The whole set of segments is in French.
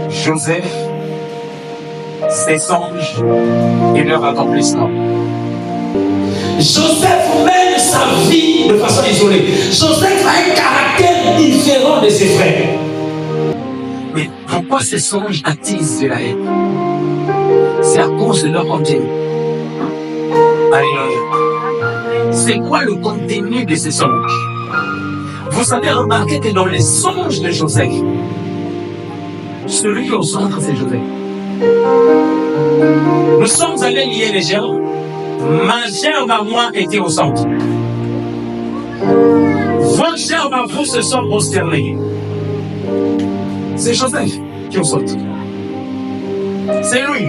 Joseph, ses songes et leur accomplissement. Joseph mène sa vie de façon isolée. Joseph a un caractère différent de ses frères. Mais pourquoi ces songes attisent de la haine? C'est à cause de leur contenu. Alléluia. C'est quoi le contenu de ces songes? Vous avez remarqué que dans les songes de Joseph, celui au centre, c'est Joseph. Nous sommes allés lier les germes. Ma germe à moi était au centre. Vos germes à vous se sont prosternés. C'est Joseph qui est au centre. C'est lui.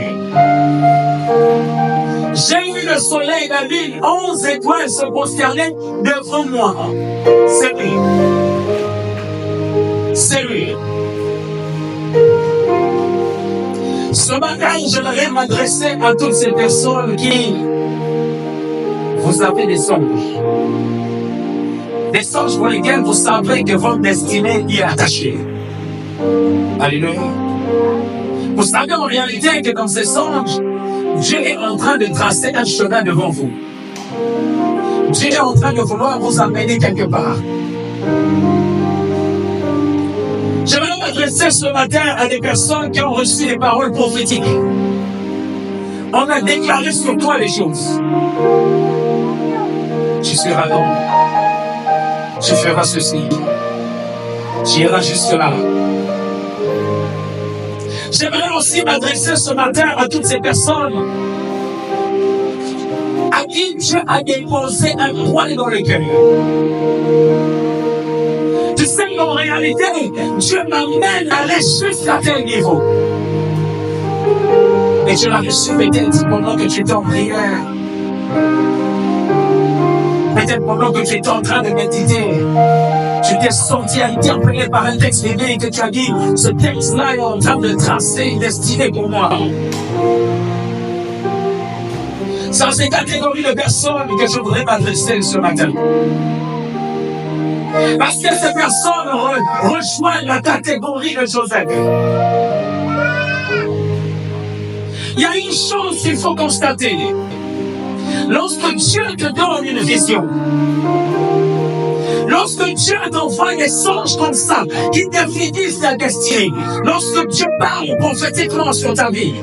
J'ai vu le soleil, la lune, 11 étoiles se prosterner devant moi. C'est lui. C'est lui. Ce matin, j'aimerais m'adresser à toutes ces personnes qui, vous avez des songes. Des songes pour lesquels vous savez que votre destinée y est attachée. Alléluia. Vous savez en réalité que dans ces songes, Dieu est en train de tracer un chemin devant vous. Dieu est en train de vouloir vous amener quelque part. J'aimerais m'adresser ce matin à des personnes qui ont reçu des paroles prophétiques. On a déclaré sur toi les choses. Tu seras long. Tu feras ceci. Tu iras jusque là. J'aimerais aussi m'adresser ce matin à toutes ces personnes à qui Dieu a déposé un poids dans le cœur. Tu sais qu'en réalité, Dieu m'amène à aller jusqu'à tel niveau. Et tu l'as reçu peut-être pendant que tu étais en prière. Peut-être pendant que tu étais en train de méditer. Tu t'es senti interpellé par un texte biblique que tu as dit, ce texte-là est en train de tracer une destinée pour moi. C'est à ces catégories de personnes que je voudrais m'adresser ce matin. Parce que ces personnes rejoignent la catégorie de Joseph. Il y a une chose qu'il faut constater. Lorsque Dieu te donne une vision, lorsque Dieu t'envoie des songes comme ça, qui définissent ta destinée, lorsque Dieu parle prophétiquement sur ta vie,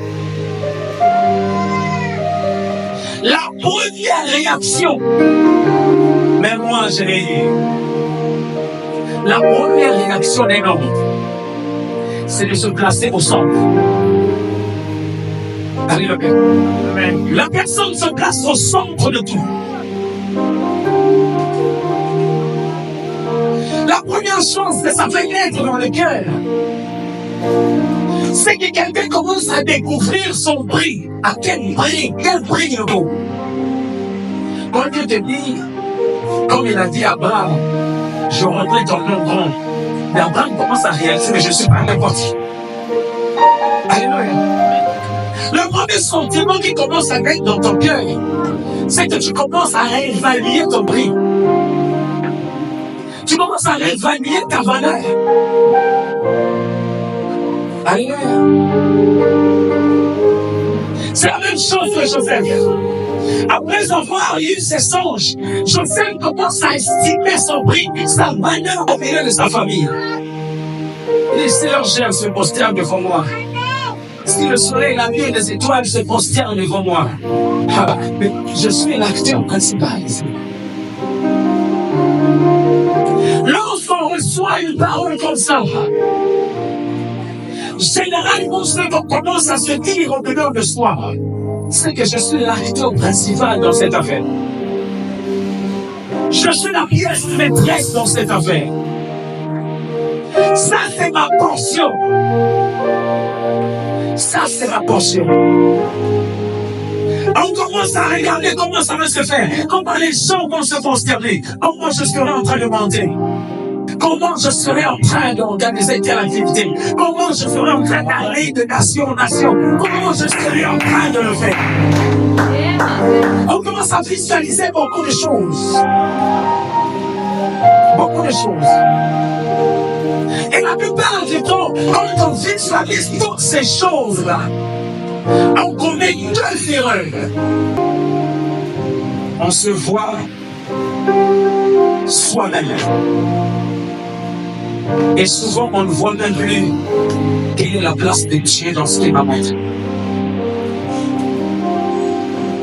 la première réaction, mais moi je l'ai dit, la première réaction d'un homme, c'est de se placer au centre. Alléluia. La personne se place au centre de tout. La première chose que ça fait naître dans le cœur, c'est que quelqu'un commence à découvrir son prix. À quel prix il vaut. Quand Dieu te dit, comme il a dit à Abraham, je rendrai ton nom grand. Mais Abraham commence à réaliser, mais je ne suis pas n'importe qui. Alléluia. Le premier sentiment qui commence à naître dans ton cœur, c'est que tu commences à réévaluer ton prix. Tu commences à réévaluer ta valeur. Alléluia. C'est la même chose que Joseph. Après avoir eu ses songes, Joseph commence à estimer son prix, sa valeur au milieu de sa famille. Les Seigneur se prosternent devant moi. Si le soleil, la lune et les étoiles se prosternent devant moi, mais je suis l'acteur principal ici. Lorsqu'on reçoit une parole comme ça, généralement, ce qu'on commence à se dire au dedans de soi, c'est que je suis l'acteur principal dans cette affaire. Je suis la pièce maîtresse dans cette affaire. Ça, c'est ma portion. Ça, c'est ma portion. On commence à regarder comment ça va se faire, comment les gens vont se prosterner, comment je serai en train de monter, comment je serai en train d'organiser telle activité, comment je serai en train d'aller de nation en nation, comment je serai en train de le faire. On commence à visualiser beaucoup de choses. Beaucoup de choses. Et la plupart du temps, quand on visualise toutes ces choses-là, on commet deux erreurs. On se voit soi-même. Et souvent, on ne voit même plus quelle est la place de Dieu dans ce qu'il m'a montré.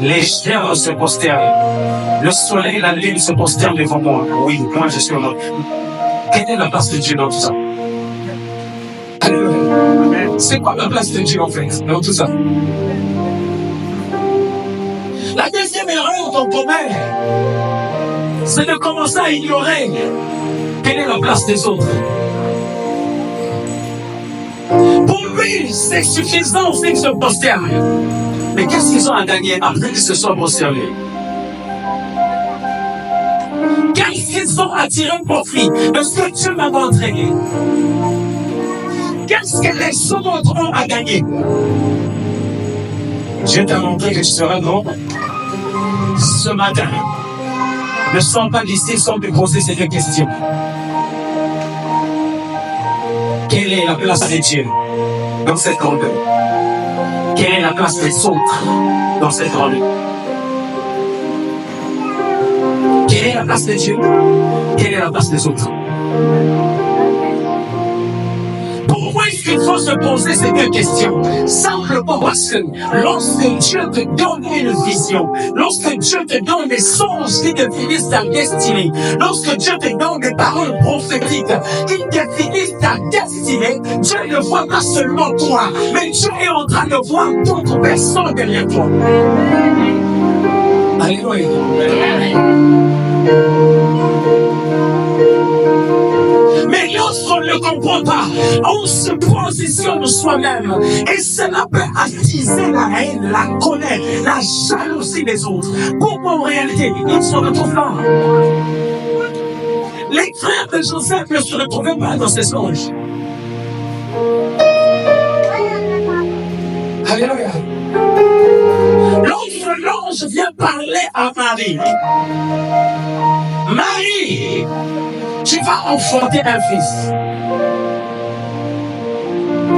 Les stères se prosternent. Le soleil et la lune se prosternent devant moi. Oui, moi je suis heureux. Quelle est la place de Dieu dans tout ça? Alléluia. C'est quoi la place de Dieu en fait dans tout ça? La deuxième erreur qu'on commet, c'est de commencer à ignorer quelle est la place des autres. Pour lui, c'est suffisant s'ils se prosternent. Mais qu'est-ce qu'ils ont à gagner après qu'ils se soient prosternés? Qu'est-ce qu'ils ont à tirer profit de ce que Dieu m'a montré? Qu'est-ce que les autres ont à gagner? Dieu t'a montré que tu seras grand ce matin. Ne sors pas d'ici sans te poser ces deux questions. Quelle est la place de Dieu dans cette grandeur? Quelle est la place des autres dans cette grandeur? Quelle est la place de Dieu? Quelle est la place des autres? Pourquoi est-ce qu'il faut se poser ces deux questions? Simplement parce que lorsque Dieu te donne une vision, lorsque Dieu te donne des songes qui définissent ta destinée, lorsque Dieu te donne des paroles prophétiques qui définissent ta destinée, Dieu ne voit pas seulement toi, mais Dieu est en train de voir d'autres personnes derrière toi. Alléluia. Mais lorsqu'on ne le comprend pas, on se positionne soi-même et cela peut attiser la haine, la colère, la jalousie des autres. Pourquoi en réalité, ils se retrouvent là? Les frères de Joseph ne se retrouvaient pas dans ces songes. Alléluia. Lorsque l'ange vient parler à Marie, Marie, tu vas enfanter un fils.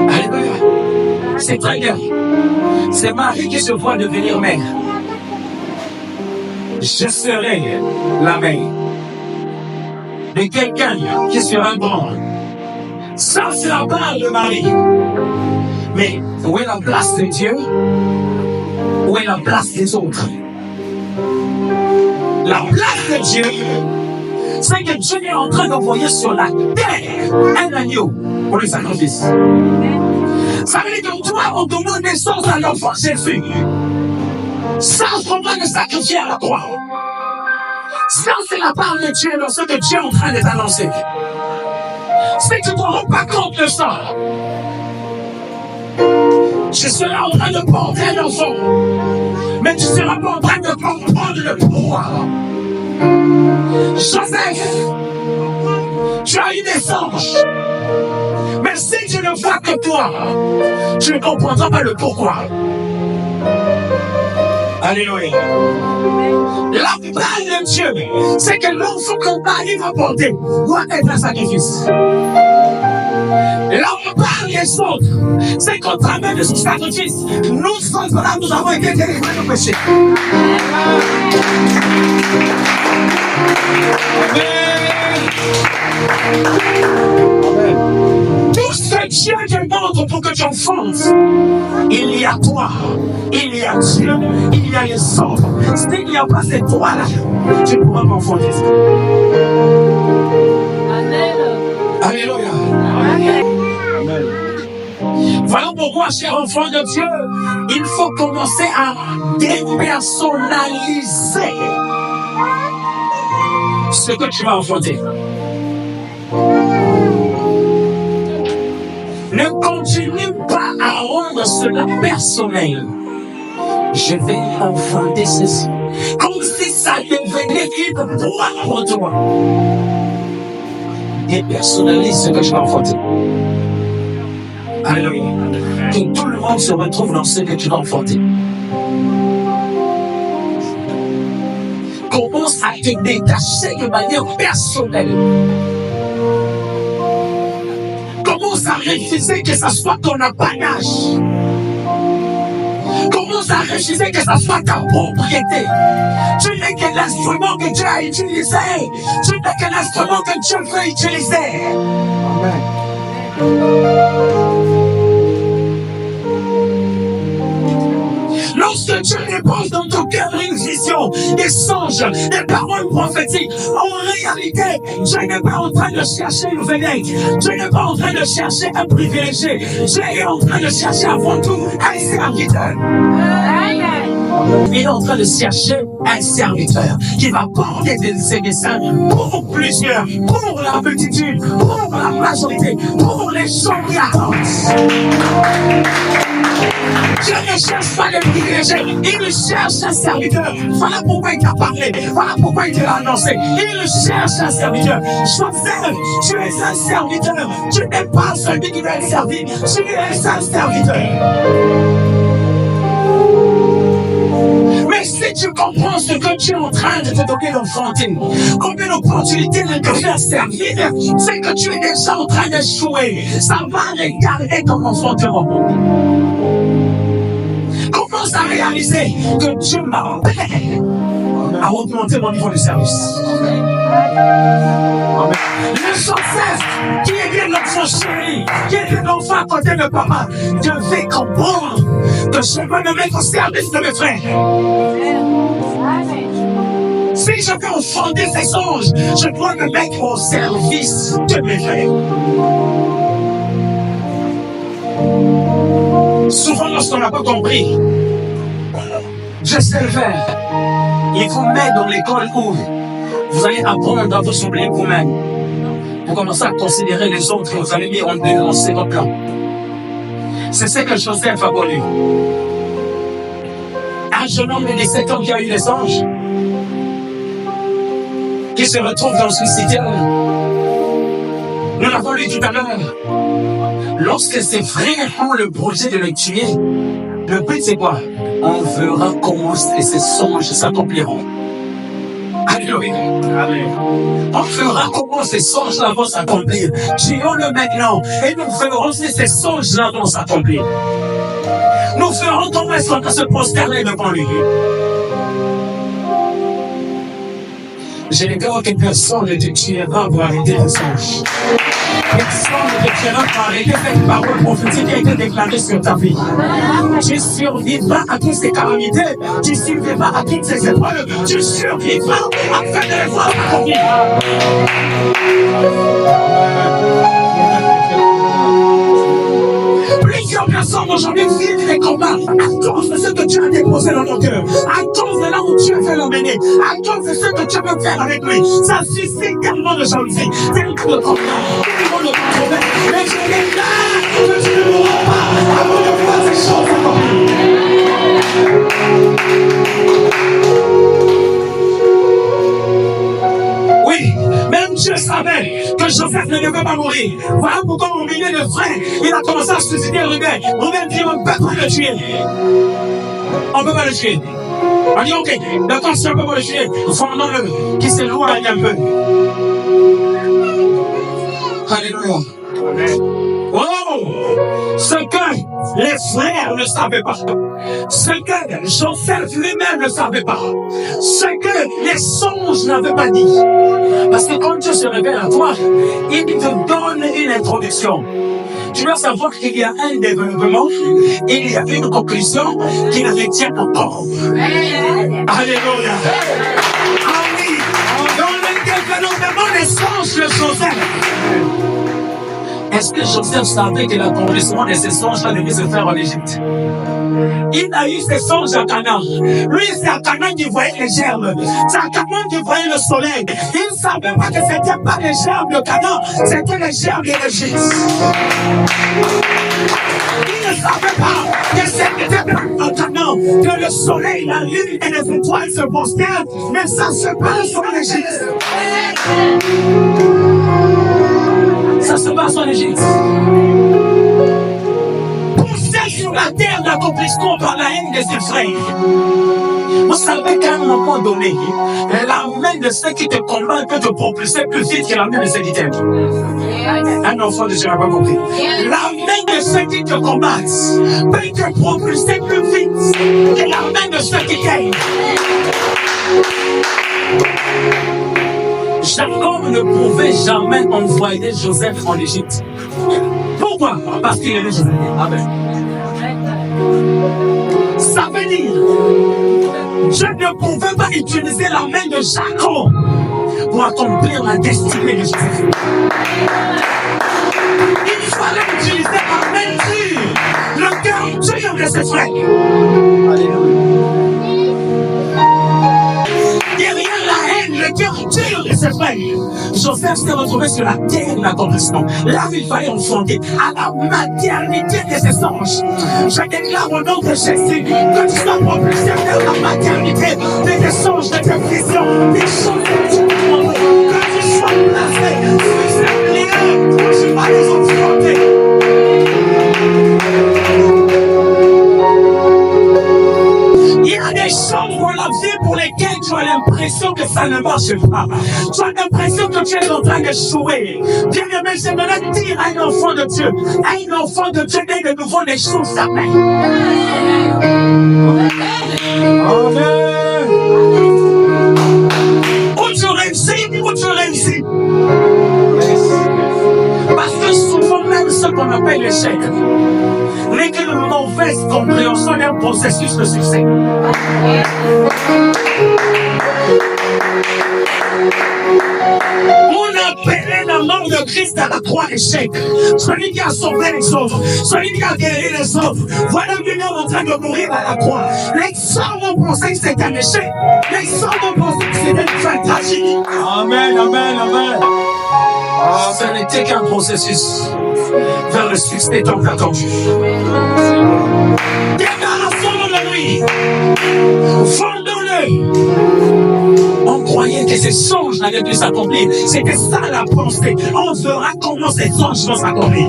Alléluia. C'est très bien. C'est Marie qui se voit devenir mère. Je serai la mère de quelqu'un qui sera grand. Ça, c'est la part de Marie. Mais où est la place de Dieu? Où est la place des autres? La place de Dieu, c'est que Dieu est en train d'envoyer sur la terre un agneau pour le sacrifice. Ça veut dire que toi, on donne naissance à l'enfant Jésus. Sans qu'on va le sacrifier à la croix. Ça, c'est la part de Dieu dans ce que Dieu est en train de t'annoncer. C'est que tu ne te rends pas compte de ça. Je serai en train de porter un enfant, mais tu ne seras pas en train de comprendre le pouvoir. Joseph, tu as eu des songes, mais si tu ne vois que toi, tu ne comprendras pas le pourquoi. Alléluia. La part de Dieu, c'est que l'enfant que Marie va porter doit être un sacrifice. La part des autres, c'est qu'au travers de ce sacrifice, nous avons été délivrés de péché. Tout ce que Dieu demande pour que tu enfantes, il y a toi, il y a Dieu, il y a les autres. S'il n'y a pas ces trois-là, tu ne pourras pas enfanter. Amen. Alléluia. Amen. Voilà pourquoi, cher enfant de Dieu, il faut commencer à dépersonnaliser ce que tu vas enfanter. Ne continue pas à rendre cela personnel. Je vais enfanter ceci. Comme si ça devenait une droit pour toi. Dépersonnalise ce que je vais enfanter. Alléluia. Que tout le monde se retrouve dans ce que tu vas enfanter. Commence à te détacher de manière personnelle. commence à refuser que ça soit ton apanage. Commence à refuser que ça soit ta propriété. Tu n'es que l'instrument que Dieu a utilisé. Tu n'es que l'instrument que Dieu veut utiliser. Lorsque Dieu dépose dans ton cœur une vision, des songes, des paroles prophétiques, en réalité, Dieu n'est pas en train de chercher une vedette. Dieu n'est pas en train de chercher un privilégié. Dieu est en train de chercher avant tout un serviteur. Il est en train de chercher un serviteur qui va porter ses desseins pour plusieurs, pour la multitude, pour la majorité, pour les gens qui attendent. Dieu ne cherche pas les privilégiés, il cherche un serviteur. Voilà pourquoi il t'a parlé, voilà pourquoi il te l'a annoncé. Il cherche un serviteur. Joseph, tu es un serviteur. Tu n'es pas celui qui doit être servi, tu es un serviteur. Mais si tu comprends ce que Dieu est en train de te donner d'enfanter, comme une opportunité de te faire servir, c'est que tu es déjà en train d'échouer. Ça va regarder ton enfantement. Commence à réaliser que Dieu m'a appelé à augmenter mon niveau de service. Le Joseph qui était l'enfant chéri, qui était l'enfant à côté de papa, devait comprendre que je veux me mettre au service de mes frères. Si je veux enfanter ces anges, je dois me mettre au service de mes frères. Souvent, lorsqu'on n'a pas compris, je sais le faire. Il vous met dans l'école où vous allez apprendre à vous oublier vous-même. Vous commencez à considérer les autres et vous allez mis en second plan. C'est ce que Joseph a connu. Un jeune homme de 17 ans qui a eu des anges, qui se retrouve dans une citerne. Nous l'avons lu tout à l'heure. Lorsque ses frères ont le projet de le tuer, le but c'est quoi? On verra comment ces songes s'accompliront. Alléluia. Amen. On verra comment ces songes-là vont s'accomplir. Tuons-le maintenant et nous verrons si ces songes-là vont s'accomplir. Nous verrons comment ils vont se prosterner devant lui. J'ai le cœur que personne ne te tuera pour arrêter les songes. Personne ne te tuera pour arrêter cette parole prophétique qui a été déclarée sur ta vie. Tu survivras à toutes ces calamités, tu survivras à toutes ces épreuves, tu survivras afin de les voir accomplir. Plusieurs personnes aujourd'hui vivent des combats à cause de ce que tu as déposé dans ton cœur, à cause de là où tu veux l'emmener, à cause de ce que tu veux faire avec lui. Ça suscite tellement de jalousie, tellement de combats, tellement de problèmes. Mais je déclare que tu ne mourras pas avant de voir ces choses accomplir. Oui, même Dieu savait que Joseph ne devait pas mourir. Voilà pourquoi au milieu de frères, il a commencé à susciter Ruben. Ruben dit, on ne peut pas le tuer. On ne peut pas le tuer. On dit, ok, d'accord, si on ne peut pas le tuer, fondons-le, qui s'éloigne un peu. Alléluia. Oh! Ce que les frères ne savaient pas, ce que Joseph lui-même ne savait pas, ce que les songes n'avaient pas dit. Parce que quand Dieu se révèle à toi, il te donne une introduction. Tu dois savoir qu'il y a un développement, il y a une conclusion qui ne retient encore. Alléluia. Amen. Dans le développement des songes de Joseph, est-ce que Joseph savait que l'accomplissement de ces songes-là devait se faire en Égypte? Il a eu ses songes à Canaan. Lui, c'est à Canaan qu'il voyait les gerbes. C'est à Canaan qu'il voyait le soleil. Il ne savait pas que ce n'était pas les gerbes de Canaan, c'était les gerbes de l'Égypte. Il ne savait pas que c'était à Canaan que le soleil, la lune et les étoiles se prosternent, mais ça se passe en Égypte. Ça se passe en Égypte. Pour ceux qui ont sur la terre l'accomplissement par la haine de ses frères. Vous savez qu'à un moment donné, la main de ceux qui te combattent peut te propulser plus vite que la main de ceux qui t'aiment. Un enfant de Dieu n'a pas compris. La main de ceux qui te combattent peut te propulser plus vite que la main de ceux qui t'aiment. Jacob ne pouvait jamais envoyer Joseph en Égypte. Pourquoi? Parce qu'il est Joseph. Amen. Ça veut dire, je ne pouvais pas utiliser la main de Jacob pour accomplir la destinée de Joseph. Il fallait utiliser la main dure, le cœur dur de ses frères. Alléluia. Derrière la haine, le cœur dur de ses frères, Joseph s'est retrouvé sur la terre de l'accomplissement. Là où il fallait enfanter, à la maternité de ses anges. Je déclare au nom de Jésus que tu sois propulsé vers la maternité de tes anges, de tes visions, des choses que tu demandes. Que tu sois placé sur ce lieu où tu vas les enfanter. Il y a des choses dans la vie pour lesquelles tu as l'impression que ça ne marche pas. Tu as l'impression que tu es en train d'échouer. Bien aimé, j'aimerais dire à un enfant de Dieu n'est de nouveau des choses jamais. Amen. Où tu réussis. Parce que souvent même ce qu'on appelle l'échec n'est qu'une mauvaise compréhension d'un processus de succès. On appelait la mort de Christ à la croix échec. Celui qui a sauvé les autres, celui qui a guéri les autres. Voilà lui-même en train de mourir à la croix. Les hommes ont pensé que c'était un échec. Les hommes ont pensé que c'était une fin tragique. Amen, amen, amen. Ce n'était qu'un processus vers le succès tant attendu. Débarrassons-nous de lui. Fondons-le. On croyait que ces songes n'allaient plus s'accomplir. C'était ça la pensée. On verra comment ces songes vont s'accomplir.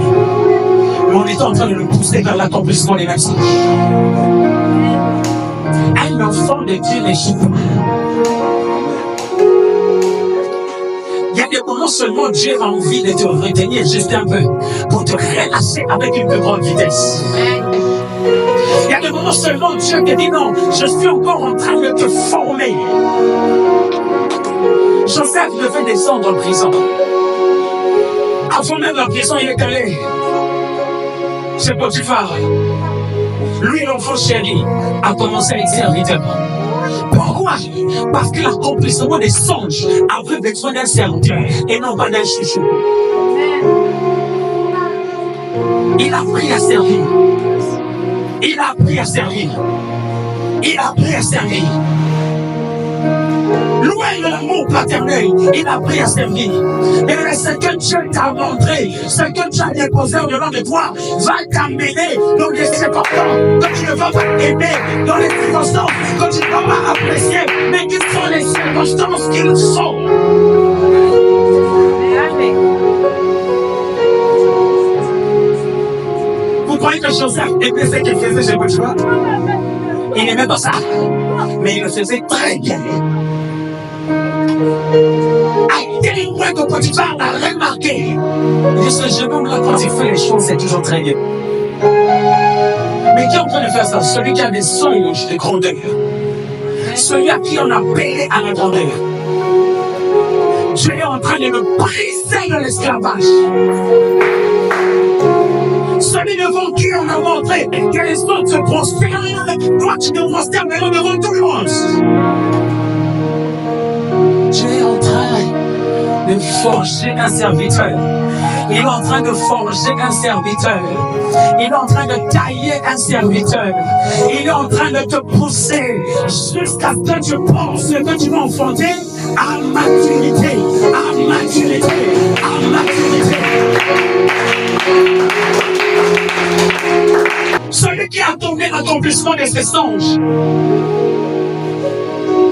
Mais on est en train de le pousser vers l'accomplissement des mêmes songes. Un enfant de Dieu n'échoue pas. Il y a des moments seulement Dieu a envie de te retenir juste un peu pour te relâcher avec une plus grande vitesse. Il y a des moments seulement Dieu te dit non, je suis encore en train de te former. Joseph devait descendre en prison. Avant même la prison, il est allé. C'est Potiphar. Lui, l'enfant chéri, a commencé à être serviteur. Pourquoi? Parce que l'accomplissement des songes avait besoin d'un serviteur et non pas d'un chouchou. Il a appris à servir. Il a appris à servir. Il a appris à servir. Loin de l'amour paternel, il a appris à servir. Et ce que Dieu t'a montré, ce que Dieu a déposé au-devant de toi, va t'amener dans des circonstances que tu ne vas pas aimer, dans les circonstances que tu ne vas pas apprécier, mais qui sont les circonstances qu'ils sont. Vous croyez que Joseph aimait ce qu'il faisait chez Potiphar? Il n'aimait pas ça, mais il le faisait très bien. À tel point que Potiphar l'a remarqué. Et ce jeune homme-là, quand il fait les choses, c'est toujours très bien. Mais qui est en train de faire ça? Celui qui a des songes de grandeur. Celui à qui on a appelé à la grandeur. Dieu est en train de le briser de l'esclavage. Celui devant qui on a montré que les autres se prospèrent, toi tu te prospères devant tout le monde. Dieu est en train de forger un serviteur. Il est en train de forger un serviteur. Il est en train de tailler un serviteur. Il est en train de te pousser jusqu'à ce que tu penses que tu vas enfanter à maturité, à maturité, à maturité. Celui qui a attendu l'accomplissement de ses songes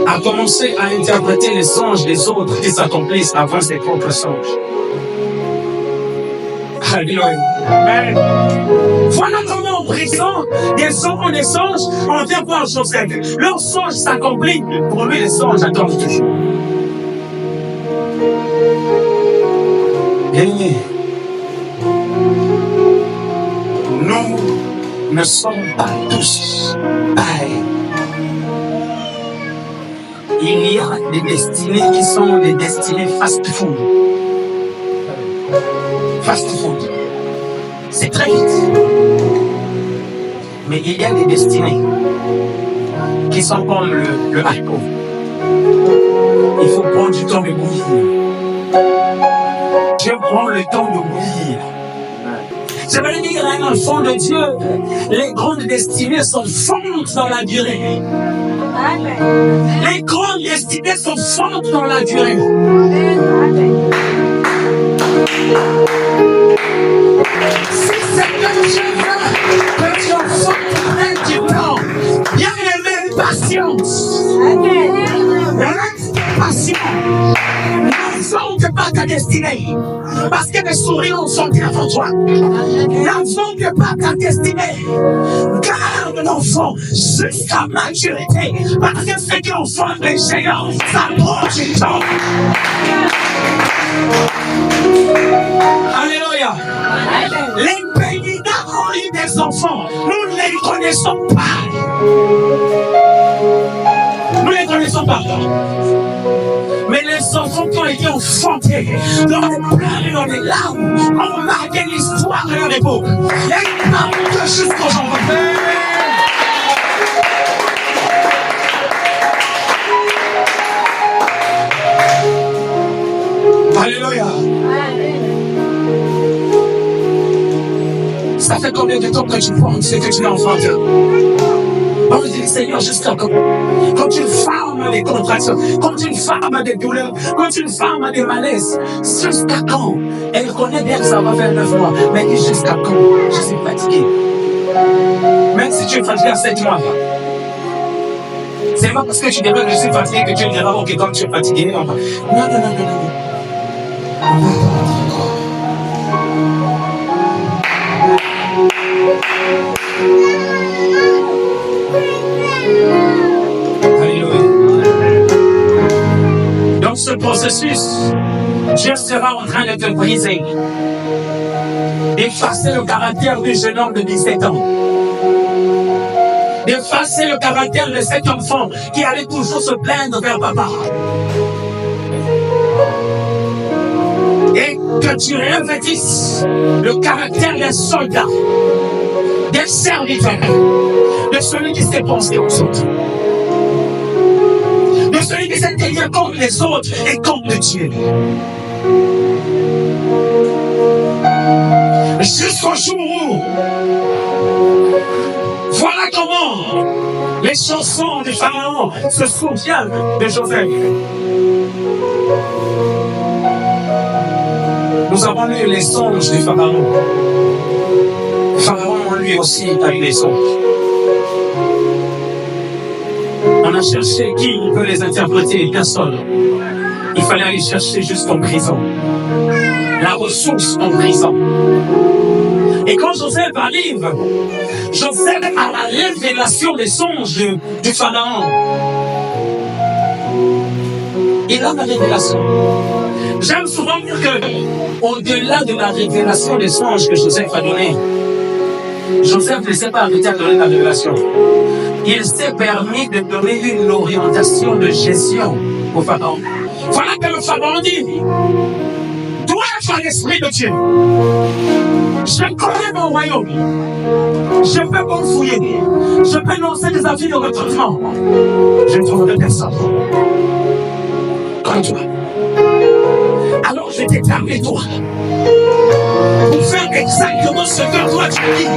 a commencé à interpréter les songes des autres qui s'accomplissent avant ses propres songes. Alléluia. Amen. Voilà comment en prison, font des songes, on vient voir Joseph. Leur songe s'accomplit. Pour lui, les songes attendent toujours. Bien-aimés, nous ne sommes pas tous pareils. Il y a des destinées qui sont des destinées fast-food. Fast-food. C'est très vite. Mais il y a des destinées qui sont comme le haricot. Il faut prendre du temps de bouillir. Je prends le temps de bouillir. Je veux dire à un enfant de Dieu, les grandes destinées sont fortes dans la durée. Les grandes destinées sont fortes dans la durée. Si Seigneur, je veux que tu enfants prennent du temps, bien aimé, patience. Reste patient. N'invente pas ta destinée. Parce que les sourires sont devant toi. N'invente pas ta destinée. Garde l'enfant jusqu'à maturité. Parce que ce qui enfant des géants, ça prend du temps. Alléluia. Les pays ont eu des enfants. Nous ne les connaissons pas. Nous ne les connaissons pas. Mais les enfants qui ont été enfantés dans les pleurs et dans les larmes ont marqué l'histoire de leur époque. Et ils marquent jusqu'aujourd'hui. Alléluia. Ça fait combien de temps que tu penses que tu l'as enfanté? On dit, Seigneur, jusqu'à quand une femme a des contractions, quand une femme a des douleurs, quand une femme a des malaises, jusqu'à quand? Elle connaît bien que ça va faire 9 mois, mais dit jusqu'à quand? Je suis fatigué. Même si tu es fatigué à 7 mois, c'est pas parce que tu diras que je suis fatigué que tu diras, ok, quand tu es fatigué, non, non, non, non, non. Dans ce processus, Dieu sera en train de te briser, d'effacer le caractère du jeune homme de 17 ans, d'effacer le caractère de cet enfant qui allait toujours se plaindre vers papa. Et que tu revêtisses le caractère d'un soldat, d'un serviteur, de celui qui s'est pensé aux autres, de celui qui s'est tenu contre les autres et contre Dieu. Jusqu'au jour où, voilà comment les chansons du Pharaon se souviennent de Joseph. Nous avons lu les songes du Pharaon. Pharaon, lui aussi, a eu des songes. On a cherché qui peut les interpréter, personne. Il fallait aller chercher jusqu'en prison. La ressource en prison. Et quand Joseph arrive, Joseph a la révélation des songes du Pharaon. Il a la révélation. J'aime souvent dire que, au-delà de la révélation des songes que Joseph a donné, Joseph ne s'est pas arrêté à donner la révélation. Il s'est permis de donner une orientation de gestion au Pharaon. Voilà que le Pharaon dit, toi, par l'Esprit de Dieu, je connais mon royaume, je peux m'enfouiller, je peux lancer des avis de recrutement, je ne trouverai personne comme toi. Alors je t'ai fermé toi pour faire exactement ce que toi tu dis.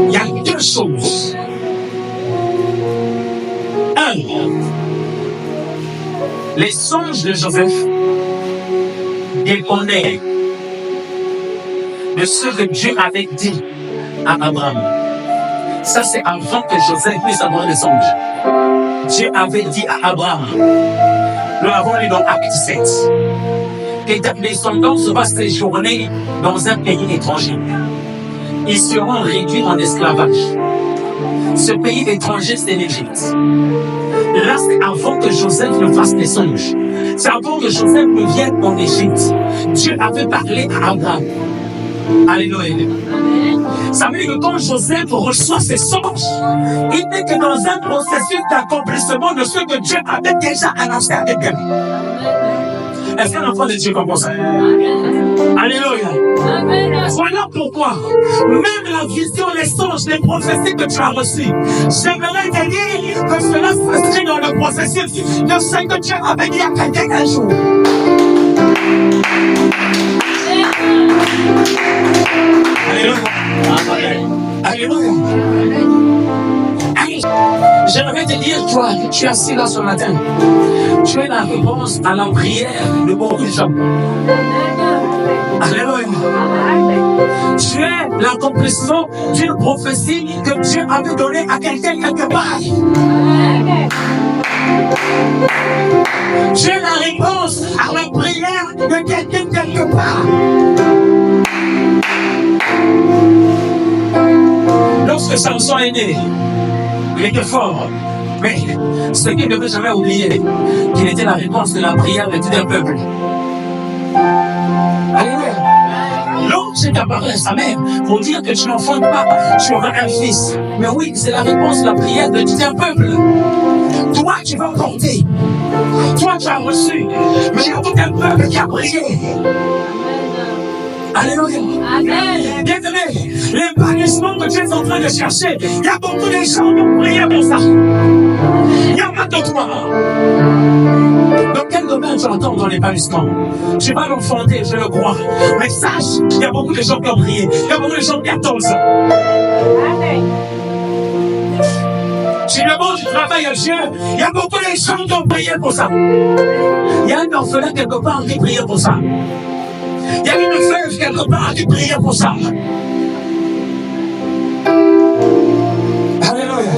Il y a deux choses. Un, les songes de Joseph dépendaient de ce que Dieu avait dit à Abraham. Ça, c'est avant que Joseph puisse avoir des songes. Dieu avait dit à Abraham, Nous l'avons lu dans Acte 7. Que ta descendance va séjourner dans un pays étranger. Ils seront réduits en esclavage. Ce pays étranger, c'est l'Égypte. Là, c'est avant que Joseph ne fasse des songes. C'est avant que Joseph ne vienne en Égypte. Dieu avait parlé à Abraham. Alléluia. Ça veut dire que quand Joseph reçoit ses songes, il n'est que dans un processus d'accomplissement de ce que Dieu avait déjà annoncé avec lui. Est-ce qu'un enfant de Dieu comprend ça? Alléluia. Voilà pourquoi, même la vision, les songes, les prophéties que tu as reçues, j'aimerais te dire que cela s'inscrit dans le processus de ce que Dieu avait dit à quelqu'un un jour. Alléluia. Alléluia. J'aimerais te dire, toi, tu es assis là ce matin. Tu es la réponse à la prière de beaucoup de gens. Alléluia. Tu es l'accomplissement d'une prophétie que Dieu avait donnée à quelqu'un quelque part. Tu es la réponse à la prière de quelqu'un quelque part. Lorsque Samson est né, il était fort. Mais ce qu'il ne veut jamais oublier, qu'il était la réponse de la prière de tout un peuple. Alléluia. L'ange est apparu à sa mère pour dire que tu n'enfantes pas, tu auras un fils. Mais oui, c'est la réponse de la prière de tout un peuple. Toi, tu vas porter. Toi, tu as reçu. Mais il y a tout un peuple qui a prié. Alléluia. Amen. Bien-aimé, l'épanouissement que tu es en train de chercher, il y a beaucoup de gens qui ont prié pour ça. Il n'y a pas de toi. Dans quel domaine tu entends dans l'épanouissement? Tu vas l'enfanter, je le crois. Mais sache, il y a beaucoup de gens qui ont prié. Il y a beaucoup de gens qui attendent ça. Amen. Tu demandes du travail à Dieu, il y a beaucoup de gens qui ont prié pour ça. Il y a un orphelin quelque part qui prie pour ça. Il y a une veuve quelque part qui prie pour ça. Alléluia.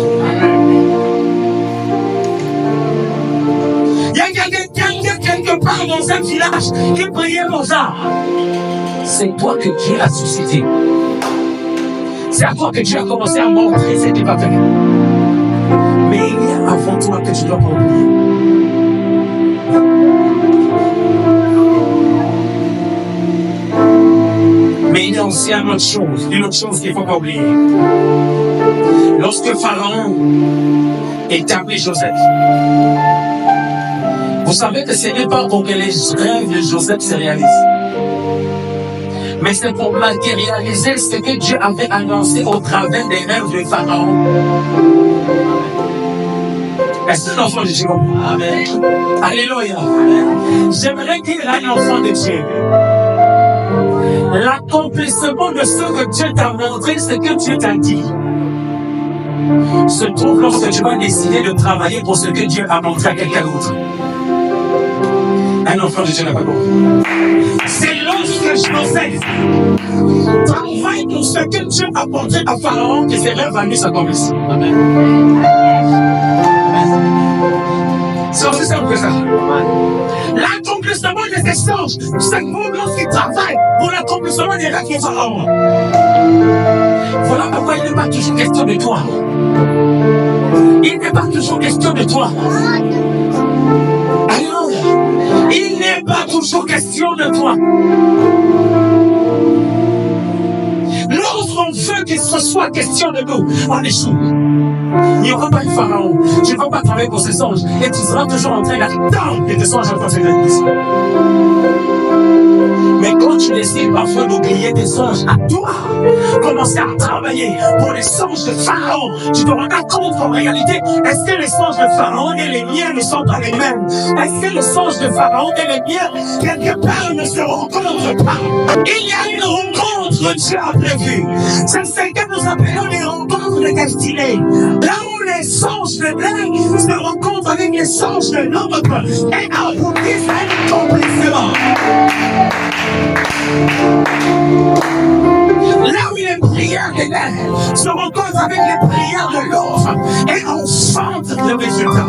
Il y a quelqu'un quelque part dans un village qui prie pour ça. C'est toi que Dieu a suscité. C'est à toi que Dieu a commencé à montrer ce qu'il va faire. Mais il y a avant toi que tu dois oublier. Mais il y a aussi une autre chose qu'il ne faut pas oublier. Lorsque Pharaon établit Joseph, vous savez que ce n'est pas pour que les rêves de Joseph se réalisent, mais c'est pour matérialiser ce que Dieu avait annoncé au travers des rêves de Pharaon. Est-ce que l'enfant de Dieu comprend? Amen. Alléluia. J'aimerais dire à l'enfant de Dieu, l'accomplissement de ce que Dieu t'a montré, ce que Dieu t'a dit, se trouve lorsque tu vas décider de travailler pour ce que Dieu a montré à quelqu'un d'autre. Un enfant de Dieu n'a pas compris. C'est lorsque Joseph travaille pour ce que Dieu a montré à Pharaon que ses rêves à lui s'accomplissent. Amen. C'est aussi simple que ça. L'accomplissement des échanges, c'est lorsqu'il travaille pour l'accomplissement des rêves de Pharaon. Voilà pourquoi il n'est pas toujours question de toi. Il n'est pas toujours question de toi. Alléluia. Il n'est pas toujours question de toi. Lorsqu'on veut qu'il se soit question de nous, on échoue. Il n'y aura pas de Pharaon. Tu ne vas pas travailler pour ces songes et tu seras toujours en train d'attendre que tes songes en fassent une mission. Mais quand tu décides parfois d'oublier tes songes à toi, commencer à travailler pour les songes de Pharaon, tu te rends compte qu'en réalité, est-ce que les songes de Pharaon et les miens ne sont pas les mêmes? Est-ce que les songes de Pharaon et les miens, quelque part, ne se rencontrent pas? Il y a une rencontre que Dieu a prévue. C'est ce que nous appelons les rencontres de destinée. Là où les songes de l'un se rencontrent avec les songes de l'autre et aboutissent à un accomplissement. Là où les prières de l'un se rencontrent avec les prières de l'autre et enfantent le résultat.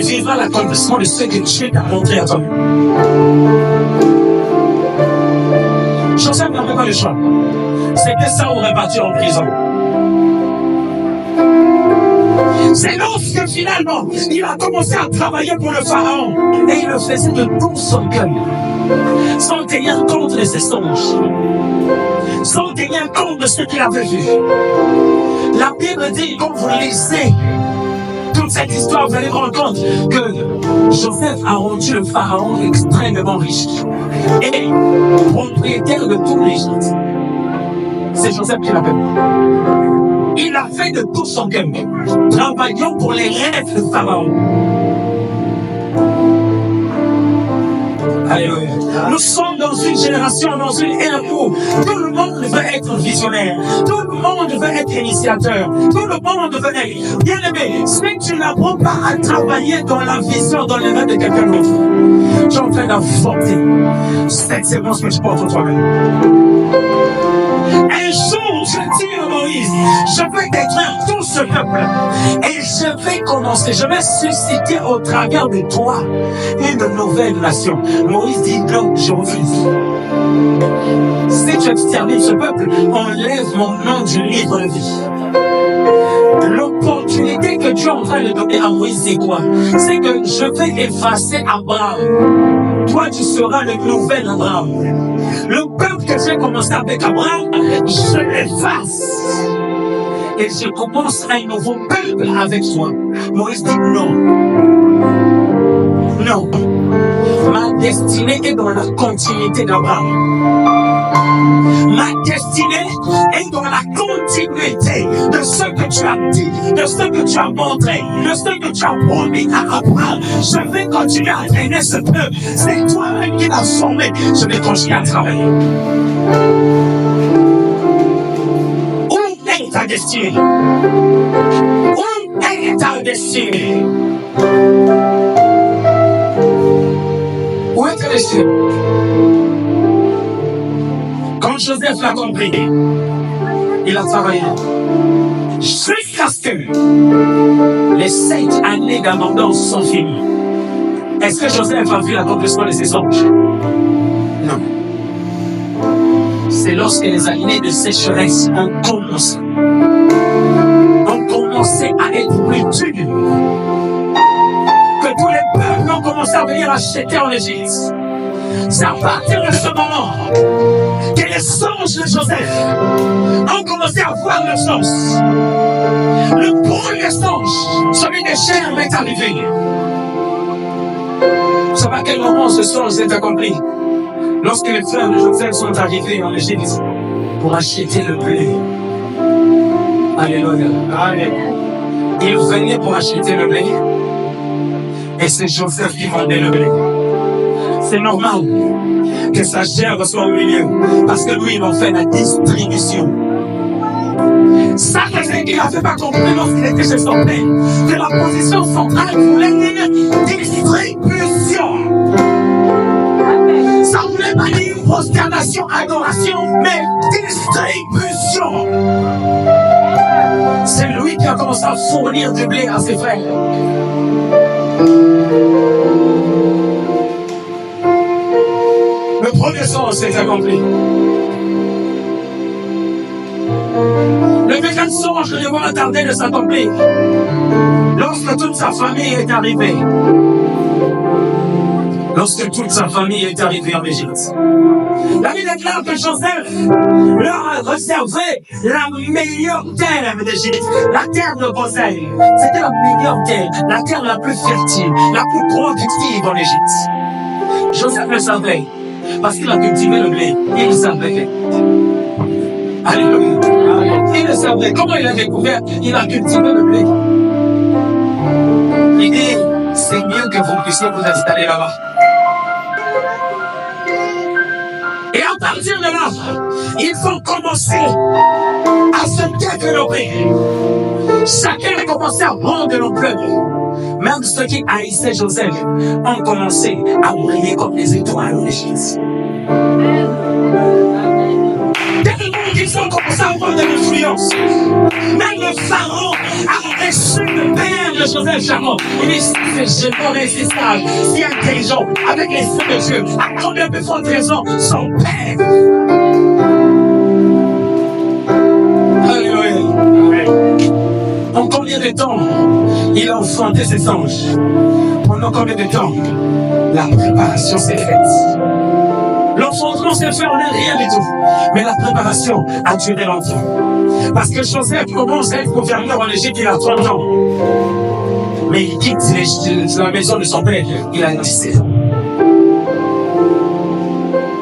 vivras l'accomplissement de ce que Dieu t'a montré à toi. Joseph n'avait pas le choix. C'était ça ou repartir en prison. C'est lorsque finalement, il a commencé à travailler pour le pharaon. Et il le faisait de tout son cœur. Sans tenir compte de ses songes. Sans tenir compte de ce qu'il avait vu. La Bible dit, quand vous lisez toute cette histoire, vous allez vous rendre compte que Joseph a rendu le pharaon extrêmement riche. Et propriétaire de tout l'Égypte. C'est Joseph qui l'appelle. Il a fait de tout son cœur, travaillant pour les rêves de Pharaon. Alléluia. Nous sommes dans une génération, dans une ère où tout le monde veut être visionnaire, tout le monde veut être initiateur, tout le monde veut être bien aimé. Si tu n'apprends pas à travailler dans la vision, dans les rêves de quelqu'un d'autre, tu es en train d'avorter cette séquence que tu portes en toi-même. Un jour, je dis à Moïse, je vais détruire tout ce peuple et je vais commencer, je vais susciter au travers de toi une nouvelle nation. Moïse dit non, je refuse. Si tu extermines ce peuple, enlève mon nom du livre de vie. L'opportunité que Dieu est en train de donner à Moïse, c'est quoi? C'est que je vais effacer Abraham. Toi, tu seras le nouvel Abraham. Le peuple que j'ai commencé avec Abraham, je l'efface. Et je commence un nouveau peuple avec toi. Moïse dit non. Non. Ma destinée est dans la continuité d'Abraham. Ma destinée est dans la continuité de ce que tu as dit, de ce que tu as montré, de ce que tu as promis à Abraham. Je vais continuer à traîner ce peuple. C'est toi-même qui l'as formé. Je vais continuer à travailler. Où est ta destinée? Où est ta destinée? Où est ta destinée? Quand Joseph l'a compris, il a travaillé jusqu'à ce que les 7 années d'abondance sont finies. Est-ce que Joseph a vu l'accomplissement de ses anges? Non. C'est lorsque les années de sécheresse ont commencé à être plus dures, que tous les peuples ont commencé à venir acheter en Égypte. C'est à partir de ce moment que les songes de Joseph ont commencé à voir leur sens. Le premier songe, celui des Shem, est arrivé. Vous savez à quel moment ce songe s'est accompli? Lorsque les frères de Joseph sont arrivés en Égypte pour acheter le blé. Alléluia. Alléluia. Ils venaient pour acheter le blé. Et c'est Joseph qui vendait le blé. C'est normal que sa chair soit au milieu, parce que lui, il en fait la distribution. Ça, c'est qu'il n'avait pas compris lorsqu'il était chez son père, que la position centrale voulait dire distribution. Ça ne voulait pas dire prosternation, adoration, mais distribution. C'est lui qui a commencé à fournir du blé à ses frères. Le premier sens s'est accompli. Le deuxième songe ne va tarder de s'accomplir. Lorsque toute sa famille est arrivée. Lorsque toute sa famille est arrivée en Égypte. La Bible déclare que Joseph leur a réservé la meilleure terre d'Égypte, la terre de Goshen. C'était la meilleure terre, la terre la plus fertile, la plus productive en Égypte. Joseph le savait, parce qu'il a cultivé le blé, il le savait. Alléluia. Il le savait. Comment il a découvert? Il a cultivé le blé. Il dit, c'est mieux que vous puissiez vous installer là-bas. Et à partir de là, il faut commencer à se développer. Chacun a commencé à prendre de l'ampleur. Même ceux qui haïssaient Joseph ont commencé à briller comme des étoiles en Égypte. Tellement qu'ils ont commencé à avoir de l'influence. Même le pharaon a reçu le père de Joseph Chamon. Il dit, c'est généreux et si sage, si intelligent, avec les yeux de Dieu, à combien de fois raison son père. Alléluia. En combien de temps il a enfanté ses anges? Pendant combien de temps la préparation s'est faite? L'enfantement s'est fait en rien du tout. Mais la préparation a duré longtemps. Parce que Joseph commence à être gouverneur en Égypte, il a 30 ans. Mais il quitte la maison de son père, il a 17 ans.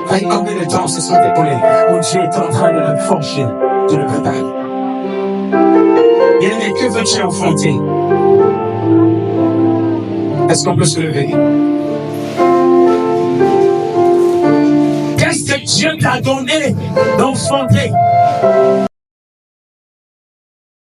Avec combien de temps se sont écoulés où Dieu est en train de le forger, de le préparer? Bien aimé, que veux-tu enfanter? Est-ce qu'on peut se lever? Qu'est-ce que Dieu t'a donné d'enfanter?